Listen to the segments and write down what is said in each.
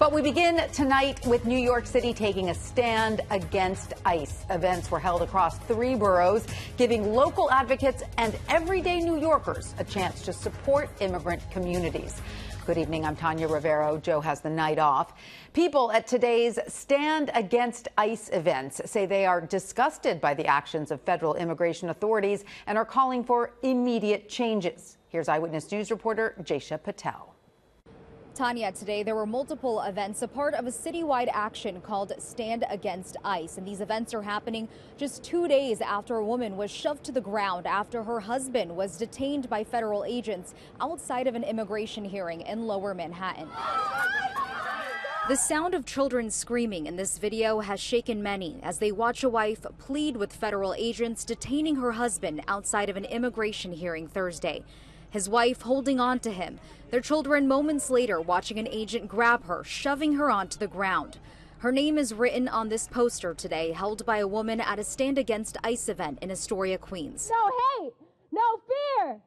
But we begin tonight with New York City taking a stand against ICE. Events were held across 3 boroughs, giving local advocates and everyday New Yorkers a chance to support immigrant communities. Good evening, I'm Tanya Rivero. Joe has the night off. People at today's Stand Against ICE events say they are disgusted by the actions of federal immigration authorities and are calling for immediate changes. Here's Eyewitness News reporter Jaysha Patel. Tanya, today there were multiple events, a part of a citywide action called Stand Against ICE. And these events are happening just 2 days after a woman was shoved to the ground after her husband was detained by federal agents outside of an immigration hearing in Lower Manhattan. The sound of children screaming in this video has shaken many as they watch a wife plead with federal agents detaining her husband outside of an immigration hearing Thursday. His wife holding on to him, their children moments later watching an agent grab her, shoving her onto the ground. Her name is written on this poster today, held by a woman at a Stand Against ICE event in Astoria, Queens. No hate, no fear.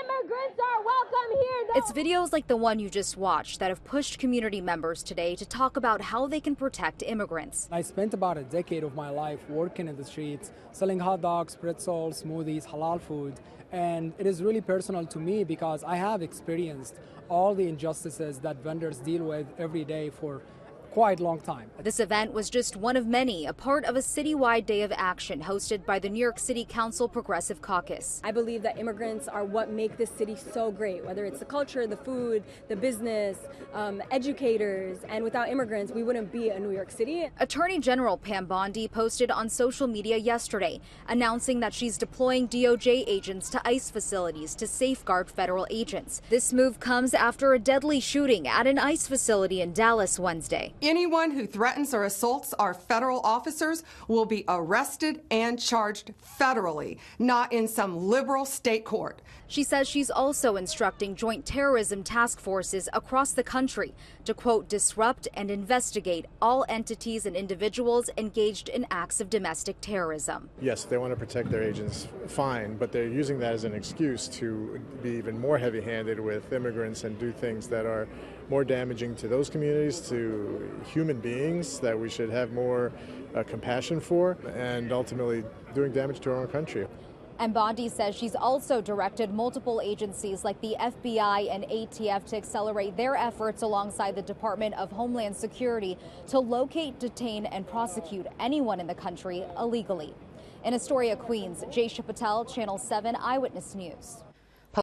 Immigrants are welcome here. No. It's videos like the one you just watched that have pushed community members today to talk about how they can protect immigrants. I spent about a decade of my life working in the streets, selling hot dogs, pretzels, smoothies, halal food. And it is really personal to me because I have experienced all the injustices that vendors deal with every day for quite a long time. This event was just one of many, a part of a citywide day of action hosted by the New York City Council Progressive Caucus. I believe that immigrants are what make this city so great, whether it's the culture, the food, the business, educators, and without immigrants, we wouldn't be a New York City. Attorney General Pam Bondi posted on social media yesterday, announcing that she's deploying DOJ agents to ICE facilities to safeguard federal agents. This move comes after a deadly shooting at an ICE facility in Dallas Wednesday. Anyone who threatens or assaults our federal officers will be arrested and charged federally, not in some liberal state court. She says she's also instructing joint terrorism task forces across the country to, quote, disrupt and investigate all entities and individuals engaged in acts of domestic terrorism. Yes, they want to protect their agents, fine, but they're using that as an excuse to be even more heavy-handed with immigrants and do things that are more damaging to those communities, to human beings that we should have more compassion for, and ultimately doing damage to our own country. And Bondi says she's also directed multiple agencies like the FBI and ATF to accelerate their efforts alongside the Department of Homeland Security to locate, detain, and prosecute anyone in the country illegally. In Astoria, Queens, Jaysha Patel, Channel 7 Eyewitness News.